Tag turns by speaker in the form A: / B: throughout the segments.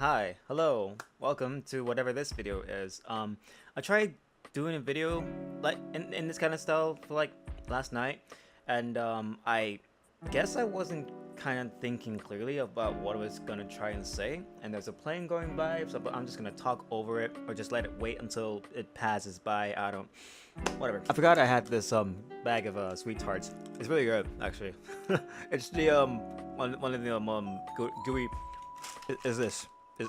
A: Hi, hello, welcome to whatever this video is. I tried doing a video like in this kind of style for like last night, and I guess I wasn't kind of thinking clearly about what I was gonna try and say. And there's a plane going by, so I'm just gonna talk over it or just let it wait until it passes by. I don't, whatever. I forgot I had this bag of sweet tarts. It's really good actually. It's the one of the gooey is this.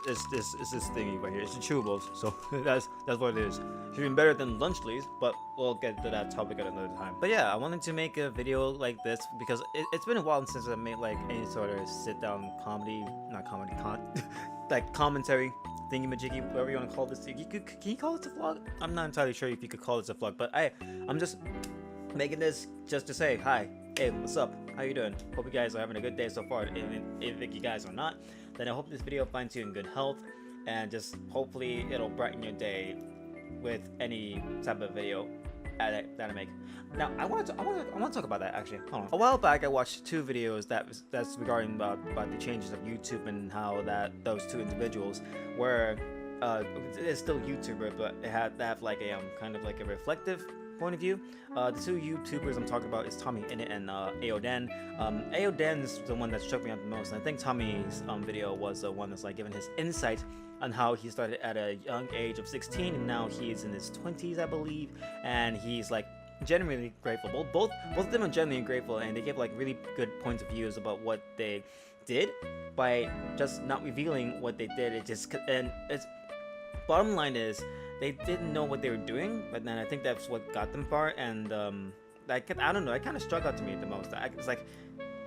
A: Is this thingy right here. It's the chewables, so that's what it is. Should be better than Lunchleys, but we'll get to that topic at another time. But yeah, I wanted to make a video like this because it's been a while since I made like any sort of sit-down comedy, not comedy, like commentary thingy-majiggy, whatever you want to call this. Can you call it a vlog? I'm not entirely sure if you could call it a vlog, but I'm just making this just to say hi. Hey, what's up? How you doing? Hope you guys are having a good day so far. If you guys are not, then I hope this video finds you in good health, and just hopefully it'll brighten your day with any type of video that I make. Now I want to talk about that actually. Hold on. A while back I watched two videos that's regarding about the changes of YouTube and how those two individuals were it's still YouTuber, but they have like a kind of like a reflective point of view. The two YouTubers I'm talking about is Tommy Innit and Aoden. Aoden's the one that struck me out the most, and I think Tommy's video was the one that's like giving his insight on how he started at a young age of 16 and now he's in his 20s, I believe, and he's like genuinely grateful. Both of them are genuinely grateful, and they give like really good points of views about what they did by just not revealing what they did. It's bottom line is they didn't know what they were doing, but then I think that's what got them far. And I don't know, it kind of struck out to me the most. It's like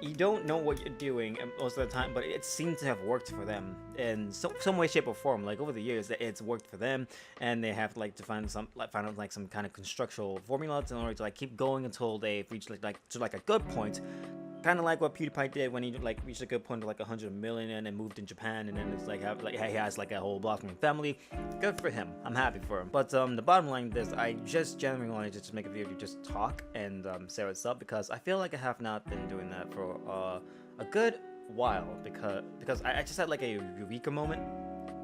A: you don't know what you're doing most of the time, but it seemed to have worked for them in some way, shape, or form. Like over the years, it's worked for them, and they have like to find out like some kind of constructural formula in order to like keep going until they've reached like a good point. Kind of like what PewDiePie did when he like reached a good point of like 100 million and then moved in Japan, and then it's like he has like a whole blossoming family. Good for him. I'm happy for him. But the bottom line is I just genuinely wanted to just make a video to just talk and say what's up, because I feel like I have not been doing that for a good while, because I just had like a eureka moment.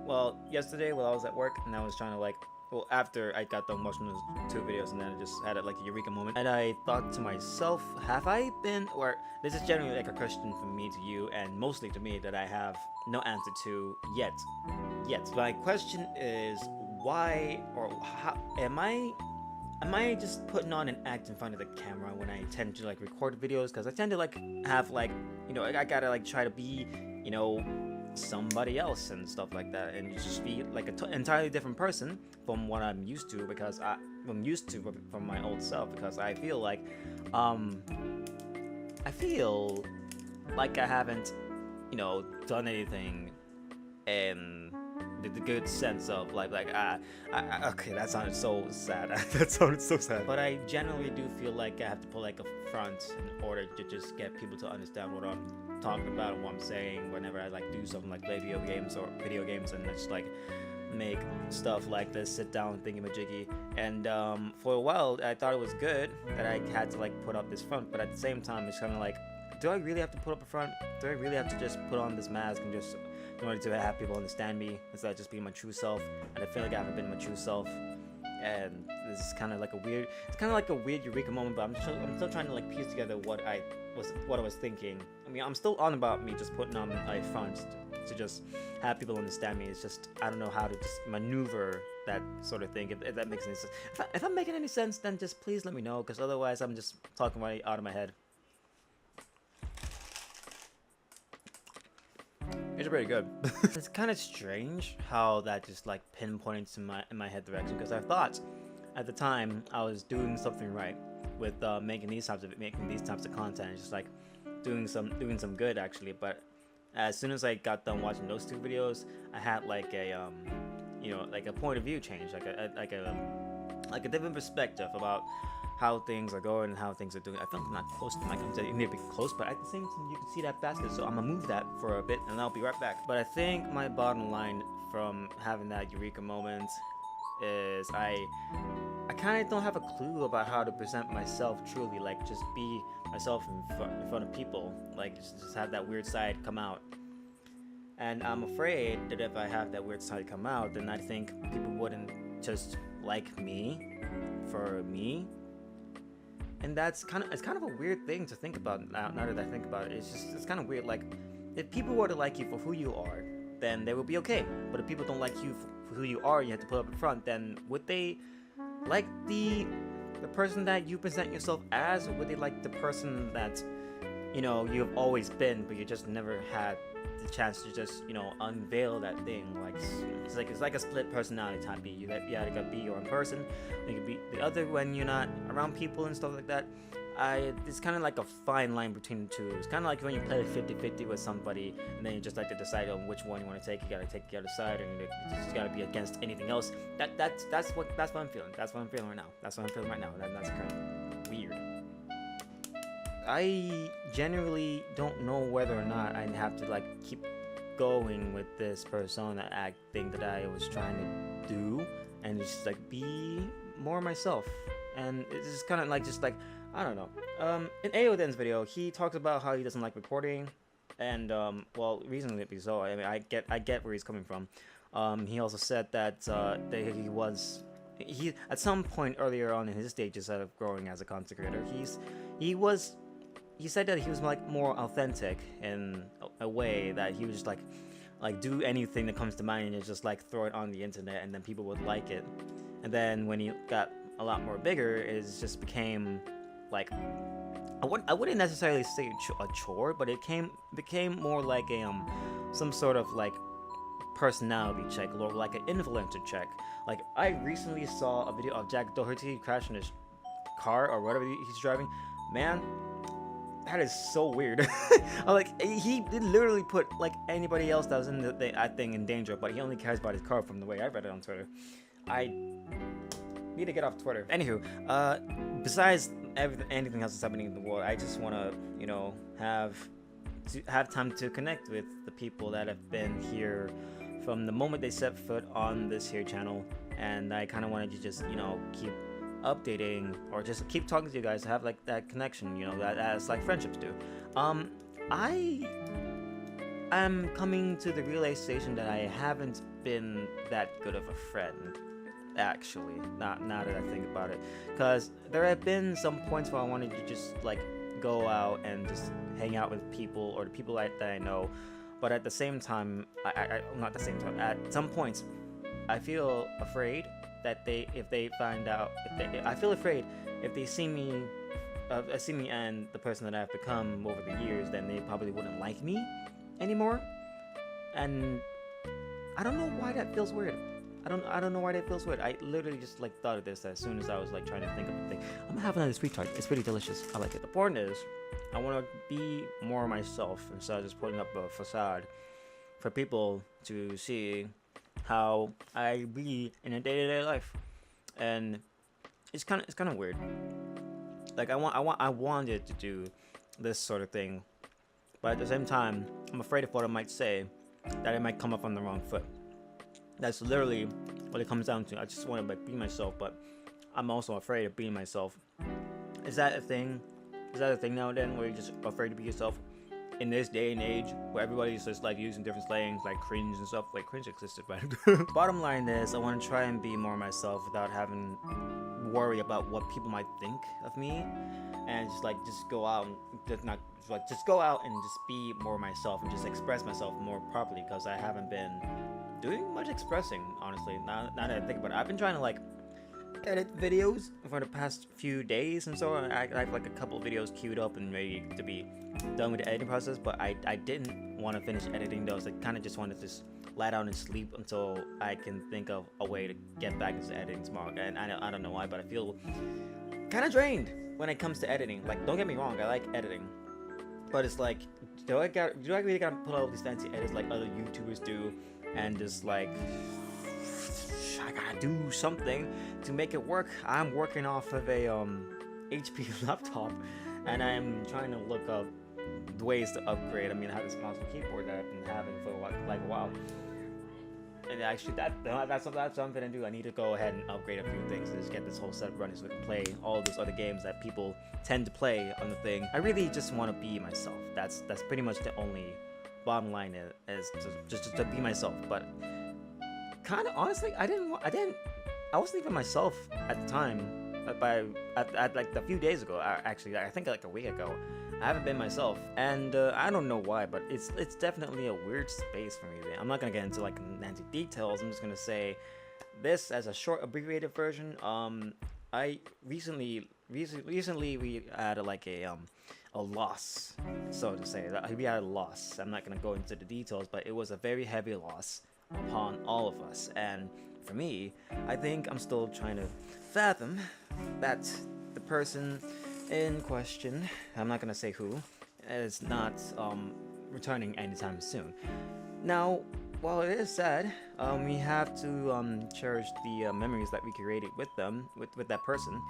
A: Well, yesterday while I was at work and I was trying to like, well, after I got done watching those two videos, and then I just had like a eureka moment, and I thought to myself, have I been, or this is generally like a question from me to you, and mostly to me, that I have no answer to yet. My question is, why or how am I just putting on an act in front of the camera when I tend to like record videos? Because I tend to like have like, you know, I gotta like try to be, you know, somebody else and stuff like that, and just be like an entirely different person from what I'm used to, because I'm used to from my old self, because I feel like I haven't, you know, done anything in the good sense of okay, that sounded so sad. That sounded so sad. But I generally do feel like I have to put like a front in order to just get people to understand what I'm talking about and what I'm saying whenever I like do something like play video games and just like make stuff like this sit down thingy-majiggy. And for a while I thought it was good that I had to like put up this front, but at the same time it's kind of like, do I really have to put up a front? Do I really have to just put on this mask and just in order to have people understand me instead of just being my true self? And I feel like I haven't been my true self, and this is kind of like a weird eureka moment, but I'm still trying to like piece together what I was thinking. I mean, I'm still on about me just putting on a front to just have people understand me. It's just I don't know how to just maneuver that sort of thing, if that makes any sense. If I'm making any sense, then just please let me know, because otherwise I'm just talking right out of my head. It's pretty good. It's kind of strange how that just like pinpointed to in my head direction, because I thought at the time I was doing something right with making these types of content. It's just like doing some good actually. But as soon as I got done watching those two videos, I had like a you know, like a point of view change, like a different perspective about how things are going and how things are doing. I feel like I'm not close to my computer. You need to be close, but at the same time you can see that basket, so I'm gonna move that for a bit and I'll be right back. But I think my bottom line from having that eureka moment is I kind of don't have a clue about how to present myself truly, like just be myself in front of people, like just have that weird side come out. And I'm afraid that if I have that weird side come out, then I think people wouldn't just like me for me. And that's it's kind of a weird thing to think about now that I think about it. It's kind of weird. Like, if people were to like you for who you are, then they would be okay. But if people don't like you for who you are, you have to put up in front, then would they like the person that you present yourself as, or would they like the person that, you know, you've always been, but you just never had the chance to just, you know, unveil that thing? Like, it's like a split personality type. You gotta be your own person, you can be the other when you're not around people and stuff like that. It's kind of like a fine line between the two. It's kind of like when you play 50-50 with somebody, and then you just like to decide on which one you want to take. You gotta take the other side, and you just gotta be against anything else. That's what I'm feeling. That's what I'm feeling right now. That's what I'm feeling right now. That's kind of weird. I genuinely don't know whether or not I have to like keep going with this persona act thing that I was trying to do, and just like be more myself. And it's just kind of like I don't know. In Aoden's video, he talks about how he doesn't like recording, and well, reasonably so. I mean, I get where he's coming from. He also said that he at some point earlier on in his stages of growing as a content creator, he said that he was like more authentic in a way that he was just like do anything that comes to mind and just like throw it on the internet, and then people would like it. And then when he got a lot more bigger, it just became like, I wouldn't necessarily say a chore, but it became more like a some sort of like personality check, or like an influencer check. Like, I recently saw a video of Jack Doherty crashing his car or whatever he's driving. Man, that is so weird. Like, he literally put like anybody else that was in that thing in danger, but he only cares about his car, from the way I read it on Twitter. I need to get off Twitter. Anywho, besides anything else that's happening in the world, I just want to, you know, have time to connect with the people that have been here from the moment they set foot on this here channel. And I kind of wanted to just, you know, keep updating, or just keep talking to you guys, to have like that connection, you know, that as like friendships do. I am coming to the realization that I haven't been that good of a friend, actually, now that I think about it, because there have been some points where I wanted to just like go out and just hang out with people, or the people that I know, but at the same time, not the same time, at some points I feel afraid that I feel afraid if they see me and the person that I've become over the years, then they probably wouldn't like me anymore. And I don't know why that feels weird. I don't know why that feels weird. I literally just like thought of this as soon as I was like trying to think of the thing. I'm gonna have another sweet tart. It's pretty delicious. I like it. The point is, I want to be more myself instead of just putting up a facade for people to see how I be in a day-to-day life. And it's kind of weird. Like, I wanted to do this sort of thing, but at the same time, I'm afraid of what I might say, that I might come up on the wrong foot. That's literally what it comes down to. I just want to be myself, but I'm also afraid of being myself. Is that a thing? Is that a thing now then, where you're just afraid to be yourself? In this day and age, where everybody's just like using different slangs like cringe and stuff. Wait, cringe existed, right? Bottom line is, I want to try and be more myself without having worry about what people might think of me, and just go out and just go out and just be more myself and just express myself more properly, because I haven't been doing much expressing, honestly. Now that I think about it, I've been trying to like edit videos for the past few days, and so I have like a couple of videos queued up and ready to be done with the editing process, but I didn't want to finish editing those. I kind of just wanted to just lie down and sleep until I can think of a way to get back into editing tomorrow. And I don't know why, but I feel kind of drained when it comes to editing. Like, don't get me wrong, I like editing, but it's like, do I really gotta pull out all these fancy edits like other YouTubers do, and just like, I gotta do something to make it work? I'm working off of a HP laptop, and I'm trying to look up ways to upgrade. I mean, I have this mouse and keyboard that I've been having for a while. And actually, that's what I'm gonna do. I need to go ahead and upgrade a few things and just get this whole setup running so we can play all those other games that people tend to play on the thing. I really just want to be myself. That's pretty much the only bottom line is just to be myself. But kind of honestly, I wasn't even myself at the time. At like a few days ago, actually, I think like a week ago, I haven't been myself, and I don't know why, but it's definitely a weird space for me. I'm not gonna get into like nancy details. I'm just gonna say this as a short abbreviated version. I recently we had a loss, so to say. We had a loss. I'm not gonna go into the details, but it was a very heavy loss upon all of us. And for me, I think I'm still trying to fathom that the person in question, I'm not gonna say who, is not returning anytime soon. Now, while it is sad, we have to cherish the memories that we created with them, with that person,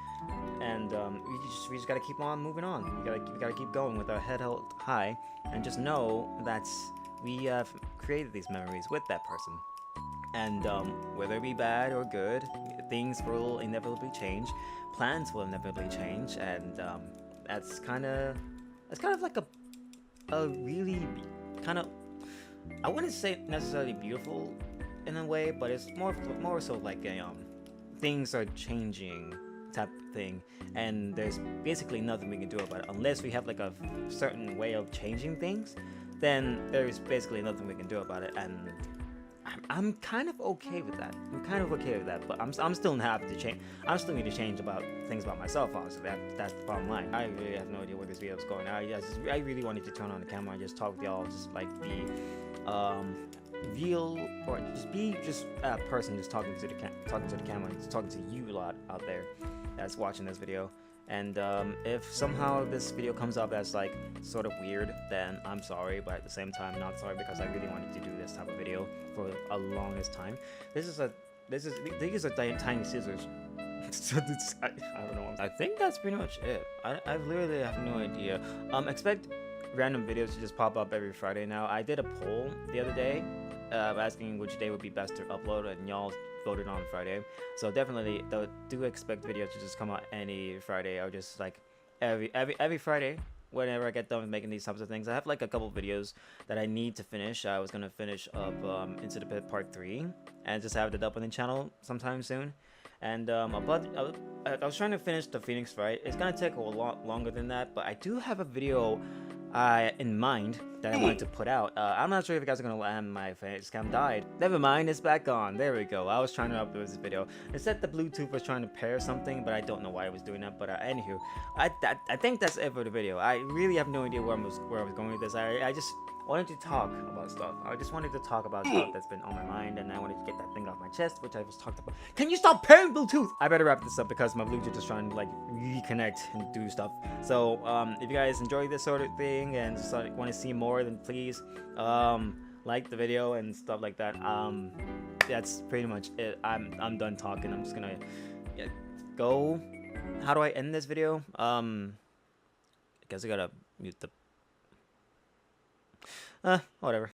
A: and we just gotta keep on moving on. We gotta keep going with our head held high, and just know that we have created these memories with that person. And whether it be bad or good, things will inevitably change. Plans will inevitably change, and that's kind of like a really kind of, I wouldn't say necessarily beautiful in a way, but it's more so like a things are changing type thing, and there's basically nothing we can do about it unless we have like a certain way of changing things. Then there's basically nothing we can do about it, and I'm kind of okay with that. But I'm still happy to change. I still need to change about things about myself. Honestly, that's the bottom line. I really have no idea where this video is going. I really wanted to turn on the camera and just talk with y'all, just like be real, or just be a person just talking to the camera, just talking to you a lot out there that's watching this video. And if somehow this video comes up as like sort of weird, then I'm sorry, but at the same time not sorry, because I really wanted to do this type of video for a longest time. These are tiny scissors. So I don't know. I think that's pretty much it. I literally have no idea. Expect random videos to just pop up every Friday now. I did a poll the other day asking which day would be best to upload, and y'all voted on Friday. So definitely do expect videos to just come out any Friday, or just like every Friday whenever I get done with making these types of things. I have like a couple videos that I need to finish. I was gonna finish up Into the Pit Part 3 and just have it up on the channel sometime soon. And I was trying to finish the Phoenix fight. It's gonna take a lot longer than that, but I do have a video in mind that I wanted to put out. I'm not sure if you guys are gonna land. My face cam died. Never mind, it's back on. There we go. I was trying to upload this video. It said the Bluetooth was trying to pair something, but I don't know why it was doing that. But anywho, I think that's it for the video. I really have no idea where I was going with this. I just wanted to talk about stuff. I just wanted to talk about stuff that's been on my mind, and I wanted to get that thing off my chest, which I was talked about. Can you stop pairing Bluetooth? I better wrap this up because my Bluetooth is trying to like reconnect and do stuff. So if you guys enjoy this sort of thing and just want to see more, then please like the video and stuff like that. That's pretty much it. I'm done talking. I'm just gonna go. How do I end this video? I guess I gotta mute the whatever.